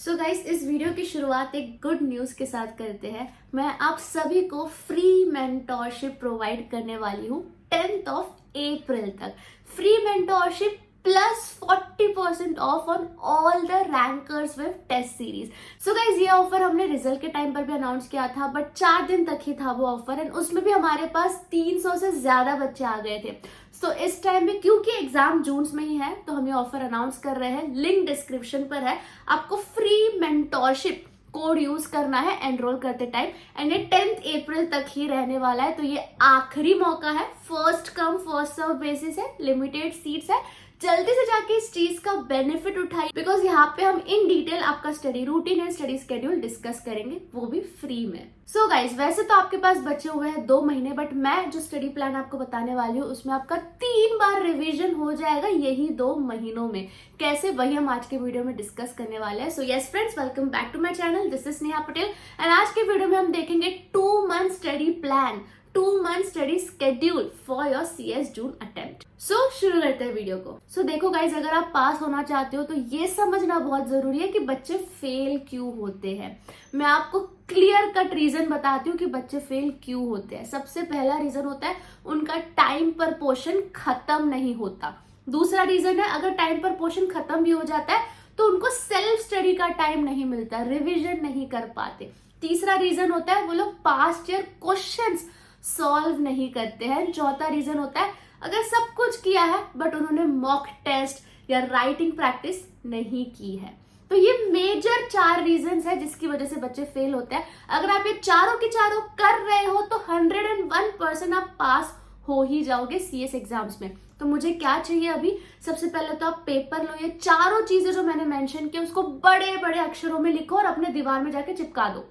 So guys, इस video की शुरुआत एक गुड न्यूज़ के साथ करते हैं। मैं आप सभी को फ्री मेंटोरशिप प्रोवाइड करने वाली हूँ 10th ऑफ अप्रैल तक। Free mentorship plus 40% off on all the rankers with test series. So guys, ये ऑफर हमने रिजल्ट के टाइम पर भी अनाउंस किया था, बट 4 दिन तक ही था वो ऑफर एंड उसमें भी हमारे पास 300 से ज्यादा बच्चे आ गए थे। सो इस टाइम में क्योंकि एग्जाम जून में ही है तो हम ये ऑफर अनाउंस कर रहे हैं। लिंक डिस्क्रिप्शन पर है। आपको फ्री मेंटोरशिप कोड यूज करना है एनरोल करते टाइम एंड ये 10th अप्रैल तक ही रहने वाला है। तो ये आखिरी मौका है, first come first serve basis है, लिमिटेड सीट्स है। जल्दी से जाके इस चीज का बेनिफिट उठाइए, बिकॉज यहाँ पे हम इन डिटेल आपका study routine and study schedule discuss करेंगे, वो भी फ्री में। सो गाइज, वैसे तो आपके पास बचे हुए हैं 2 महीने, बट मैं जो स्टडी प्लान आपको बताने वाली हूँ उसमें आपका 3 बार रिवीजन हो जाएगा यही 2 महीनों में। कैसे, वही हम आज के वीडियो में डिस्कस करने वाले हैं। So yes friends, welcome back to my channel. This is Sneha Patel and आज के वीडियो में हम देखेंगे 2 month study plan, 2 month study schedule for your CS June attempt. So शुरू करते हैं वीडियो को। सो देखो गाइज, अगर आप पास होना चाहते हो तो ये समझना बहुत जरूरी है कि बच्चे फेल क्यों होते हैं। मैं आपको क्लियर कट रीजन बताती हूँ कि बच्चे फेल क्यों होते हैं। सबसे पहला रीजन होता है उनका टाइम पर पोर्शन खत्म नहीं होता। दूसरा रीजन है अगर टाइम पर पोर्शन खत्म भी हो जाता है तो उनको सेल्फ स्टडी का टाइम नहीं मिलता, रिविजन नहीं कर पाते। तीसरा रीजन होता है वो लोग पास्ट ईयर क्वेश्चंस सॉल्व नहीं करते हैं। चौथा रीजन होता है अगर सब कुछ किया है बट उन्होंने मॉक टेस्ट या राइटिंग प्रैक्टिस नहीं की है। तो ये मेजर 4 रीजंस है जिसकी वजह से बच्चे फेल होते हैं। अगर आप ये चारों के चारों कर रहे हो तो 101% आप पास हो ही जाओगे CS एग्जाम्स में। तो मुझे क्या चाहिए अभी? सबसे पहले तो आप पेपर लो, ये चारों चीजें जो मैंने मेंशन की उसको बड़े बड़े अक्षरों में लिखो और अपने दीवार में जाके चिपका दो।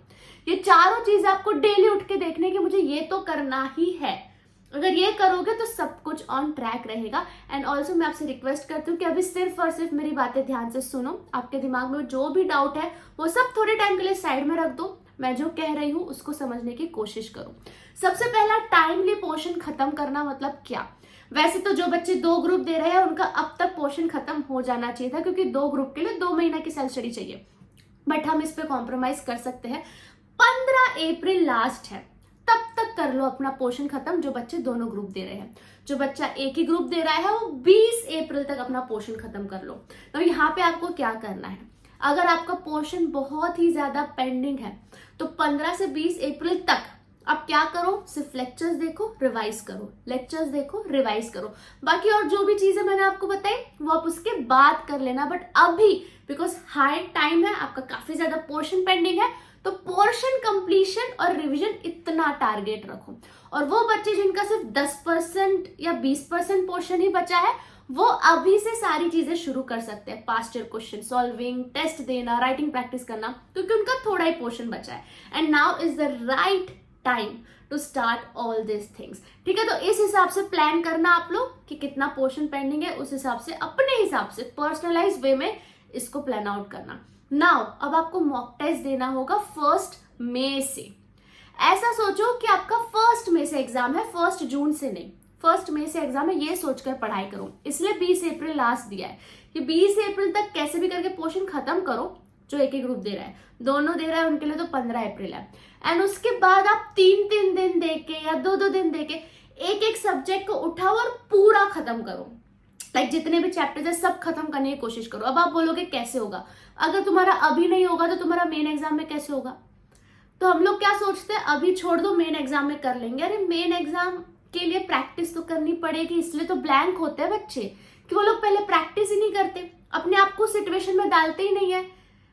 ये चारों चीज आपको डेली उठ के देखने की, मुझे ये तो करना ही है। अगर ये करोगे तो सब कुछ ऑन ट्रैक रहेगा। एंड ऑल्सो मैं आपसे रिक्वेस्ट करती हूँ कि अभी सिर्फ और सिर्फ मेरी बातें ध्यान से सुनो। आपके दिमाग में जो भी डाउट है वो सब थोड़े टाइम के लिए साइड में रख दो। मैं जो कह रही हूँ उसको समझने की कोशिश करो। सबसे पहला, टाइमली पोर्शन खत्म करना मतलब क्या? वैसे तो जो बच्चे 2 ग्रुप दे रहे हैं उनका अब तक पोर्शन खत्म हो जाना चाहिए था, क्योंकि 2 ग्रुप के लिए 2 महीना की सेल्फ स्टडी चाहिए। बट हम इस पे कॉम्प्रोमाइज कर सकते हैं। 15 अप्रैल लास्ट है, तब तक कर लो अपना पोर्शन खत्म। जो बच्चे दोनों ग्रुप दे रहे हैं, जो बच्चा एक ही ग्रुप दे रहा है वो 20 अप्रैल तक अपना पोर्शन खत्म कर लो। तो यहाँ पे आपको क्या करना है? अगर आपका पोर्शन बहुत ही ज्यादा पेंडिंग है तो 15 से 20 अप्रैल तक आप क्या करो? सिर्फ लेक्चर्स देखो, रिवाइज करो, लेक्चर्स देखो, रिवाइज करो। बाकी और जो भी चीजें मैंने आपको बताई वो आप उसके बाद कर लेना। बट अभी बिकॉज हाई टाइम है, आपका काफी ज्यादा पोर्शन पेंडिंग है, तो पोर्शन कंप्लीशन और रिवीजन इतना टारगेट रखो। और वो बच्चे जिनका सिर्फ 10% या 20% पोर्शन ही बचा है वो अभी से सारी चीजें शुरू कर सकते हैं। Past year question solving, test देना, राइटिंग प्रैक्टिस करना, क्योंकि उनका थोड़ा ही पोर्शन बचा है। And now is the right time to start all this things. ठीक है, तो इस हिसाब से प्लान करना आप लोग कि कितना पोर्शन पेंडिंग है, उस हिसाब से अपने हिसाब से पर्सनलाइज वे में इसको प्लान आउट करना। नाउ अब आपको मॉक टेस्ट देना होगा 1 मई से। ऐसा सोचो कि आपका 1 मई से एग्जाम है, 1 जून से नहीं, 1 मई से एग्जाम है, ये सोचकर पढ़ाई करो। इसलिए 20 अप्रैल लास्ट दिया है कि 20 अप्रैल तक कैसे भी करके पोर्शन खत्म करो। जो एक ही ग्रुप दे रहा है, दोनों दे रहा है, उनके लिए तो 15 अप्रैल है। एंड उसके बाद आप 3-3 दिन देके या 2-2 दिन देके एक एक सब्जेक्ट को उठाओ और पूरा खत्म करो। लाइक जितने भी चैप्टर्स है सब खत्म करने की कोशिश करो। अब आप बोलोगे कैसे होगा? अगर तुम्हारा अभी नहीं होगा तो तुम्हारा मेन एग्जाम में कैसे होगा? तो हम लोग क्या सोचते हैं, अभी छोड़ दो, मेन एग्जाम में कर लेंगे। अरे मेन एग्जाम के लिए प्रैक्टिस तो करनी पड़ेगी, इसलिए तो ब्लैंक होते हैं बच्चे कि वो लोग पहले प्रैक्टिस ही नहीं करते, अपने आप को सिचुएशन में डालते ही नहीं है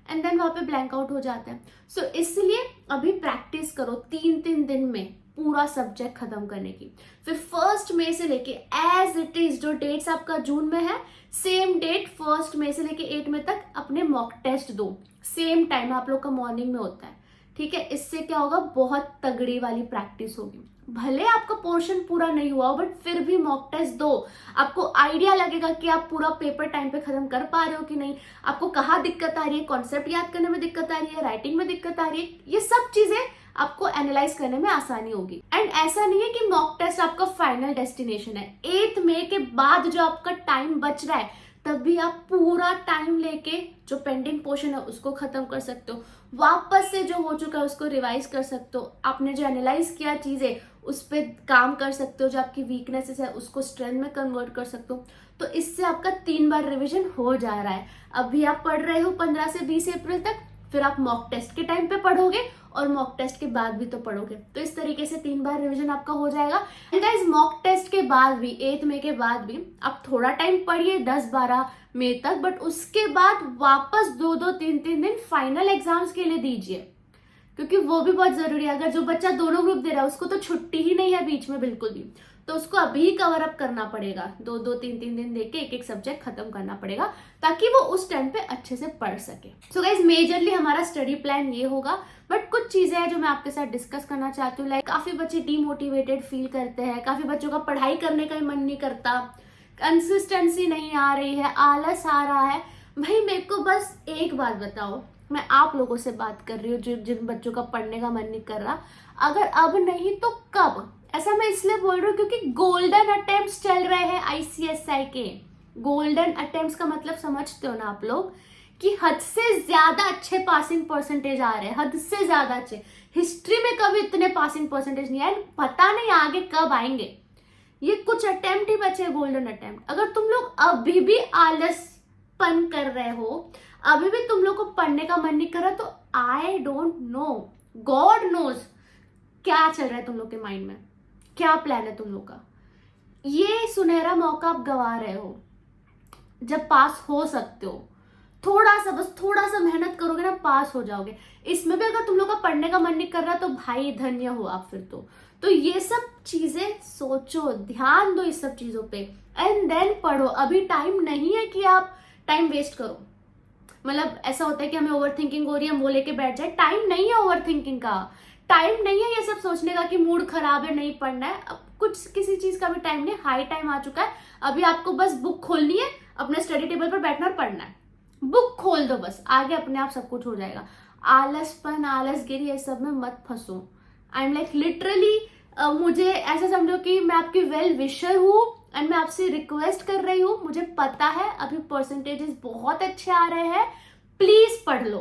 एंड देन वहां पे ब्लैंक आउट हो जाता है। सो इसलिए अभी प्रैक्टिस करो 3-3 दिन में पूरा सब्जेक्ट खत्म करने की। फिर 1 मई से लेके एज इट इज जो डेट्स आपका जून में है, सेम डेट 1 मई से लेके 8 मई तक अपने मॉक टेस्ट दो। सेम टाइम आप लोग का मॉर्निंग में होता है। ठीक है, इससे क्या होगा? बहुत तगड़ी वाली प्रैक्टिस होगी। भले आपका पोर्शन पूरा नहीं हुआ हो बट फिर भी मॉक टेस्ट दो। आपको आइडिया लगेगा कि आप पूरा पेपर टाइम पे खत्म कर पा रहे हो कि नहीं, आपको कहाँ दिक्कत आ रही है, कॉन्सेप्ट याद करने में दिक्कत आ रही है, राइटिंग में दिक्कत आ रही है, ये सब चीजें आपको एनालाइज करने में आसानी होगी। एंड ऐसा नहीं है कि मॉक टेस्ट आपका फाइनल डेस्टिनेशन है। 8 मई के बाद जो आपका टाइम बच रहा है तब भी आप पूरा टाइम लेके जो पेंडिंग पोर्शन है उसको खत्म कर सकते हो, वापस से जो हो चुका है उसको रिवाइज कर सकते हो, आपने जो एनालाइज किया चीजें उस पर काम कर सकते हो, जो आपकी वीकनेसेस है उसको स्ट्रेंथ में कन्वर्ट कर सकते हो। तो इससे आपका 3 बार रिवीजन हो जा रहा है। अभी आप पढ़ रहे हो 15 से 20 अप्रैल तक, फिर आप मॉक टेस्ट के टाइम पे पढ़ोगे और मॉक टेस्ट के बाद भी तो पढ़ोगे। तो इस तरीके से 3 बार रिवीजन आपका हो जाएगा। एंड गाइस, मॉक टेस्ट के बाद भी 8 मई के बाद भी आप थोड़ा टाइम पढ़िए 10-12 मई तक, बट उसके बाद वापस 2-2 3-3 दिन फाइनल एग्जाम्स के लिए दीजिए, क्योंकि वो भी बहुत जरूरी है। अगर जो बच्चा दोनों ग्रुप दे रहा है उसको तो छुट्टी ही नहीं है बीच में बिल्कुल भी, तो उसको अभी ही कवर अप करना पड़ेगा। 2-2 3-3 दिन देके एक सब्जेक्ट खत्म करना पड़ेगा ताकि वो उस टाइम पे अच्छे से पढ़ सके। सो गाइज, मेजरली हमारा स्टडी प्लान ये होगा, बट कुछ चीजें हैं जो मैं आपके साथ डिस्कस करना चाहती हूँ। लाइक काफी बच्चे डीमोटिवेटेड फील करते हैं, काफी बच्चों का पढ़ाई करने का ही मन नहीं करता, कंसिस्टेंसी नहीं आ रही है, आलस आ रहा है। भाई मेरे को बस एक बात बताओ, मैं आप लोगों से बात कर रही हूँ जिन बच्चों का पढ़ने का मन नहीं कर रहा, अगर अब नहीं तो कब? ऐसा मैं इसलिए बोल रही हूँ क्योंकि गोल्डन अटेम्प्ट्स चल रहे हैं आईसीएसआई के। गोल्डन अटेम्प्ट्स का मतलब समझते हो ना आप लोग, कि हद से ज्यादा अच्छे पासिंग परसेंटेज आ रहे हैं, हद से ज्यादा अच्छे। हिस्ट्री में कभी इतने पासिंग परसेंटेज नहीं आए, पता नहीं आगे कब आएंगे। ये कुछ अटेम्प्ट ही बचे गोल्डन अटेम्प्ट। अगर तुम लोग अभी भी आलसपन कर रहे हो, अभी भी तुम लोग को पढ़ने का मन नहीं कर रहा, तो I don't know, God knows क्या चल रहा है तुम लोग के माइंड में, क्या प्लान है तुम लोग का। ये सुनहरा मौका आप गवा रहे हो जब पास हो सकते हो। थोड़ा सा, बस थोड़ा सा मेहनत करोगे ना, पास हो जाओगे। इसमें भी अगर तुम लोग का पढ़ने का मन नहीं कर रहा तो भाई धन्य हो आप फिर तो ये सब चीजें सोचो, ध्यान दो इस सब चीजों पे, एंड देन पढ़ो। अभी टाइम नहीं है कि आप टाइम वेस्ट करो। मतलब ऐसा होता है कि हमें ओवर थिंकिंग हो रही है, हम वो लेके बैठ जाए। टाइम नहीं है ओवर थिंकिंग का, टाइम नहीं है ये सब सोचने का कि मूड खराब है नहीं पढ़ना है। अब कुछ किसी चीज का भी टाइम नहीं, हाई टाइम आ चुका है। अभी आपको बस बुक खोलनी है, अपने स्टडी टेबल पर बैठना और पढ़ना है। बुक खोल दो बस, आगे अपने आप सब कुछ हो जाएगा। आलसपन, आलसगिरी ये सब में मत फंसो। आई एम लाइक लिटरली, मुझे ऐसा समझो कि मैं आपकी वेल विशर हूँ एंड मैं आपसे रिक्वेस्ट कर रही हूँ। मुझे पता है अभी परसेंटेजेस बहुत अच्छे आ रहे हैं, प्लीज पढ़ लो।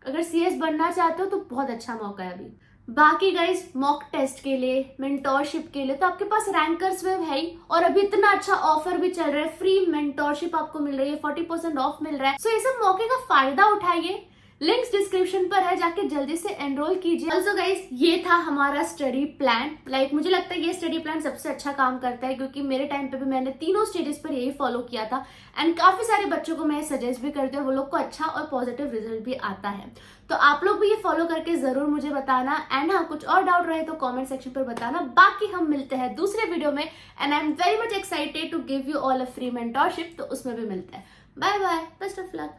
अगर सीएस बनना चाहते हो तो बहुत अच्छा मौका है अभी। बाकी गाइज, मॉक टेस्ट के लिए, मेंटोरशिप के लिए तो आपके पास रैंकर्स वेब है ही, और अभी इतना अच्छा ऑफर भी चल रहा है, फ्री मेंटोरशिप आपको मिल रही है, 40% ऑफ मिल रहा है। सो ये सब मौके का फायदा उठाइए। लिंक्स डिस्क्रिप्शन पर है, जाके जल्दी से एनरोल कीजिए। ऑल्सो गाइज, ये था हमारा स्टडी प्लान। लाइक मुझे लगता है ये स्टडी प्लान सबसे अच्छा काम करता है, क्योंकि मेरे टाइम पे भी मैंने तीनों स्टेजेस पर यही फॉलो किया था, एंड काफी सारे बच्चों को मैं सजेस्ट भी करती हूँ, वो लोग को अच्छा और पॉजिटिव रिजल्ट भी आता है। तो आप लोग भी ये फॉलो करके जरूर मुझे बताना, एंड हाँ, कुछ और डाउट रहे तो कॉमेंट सेक्शन पर बताना। बाकी हम मिलते हैं दूसरे वीडियो में, and I am very much excited to give you all a free mentorship, तो उसमें भी मिलते हैं। Bye bye, best of luck.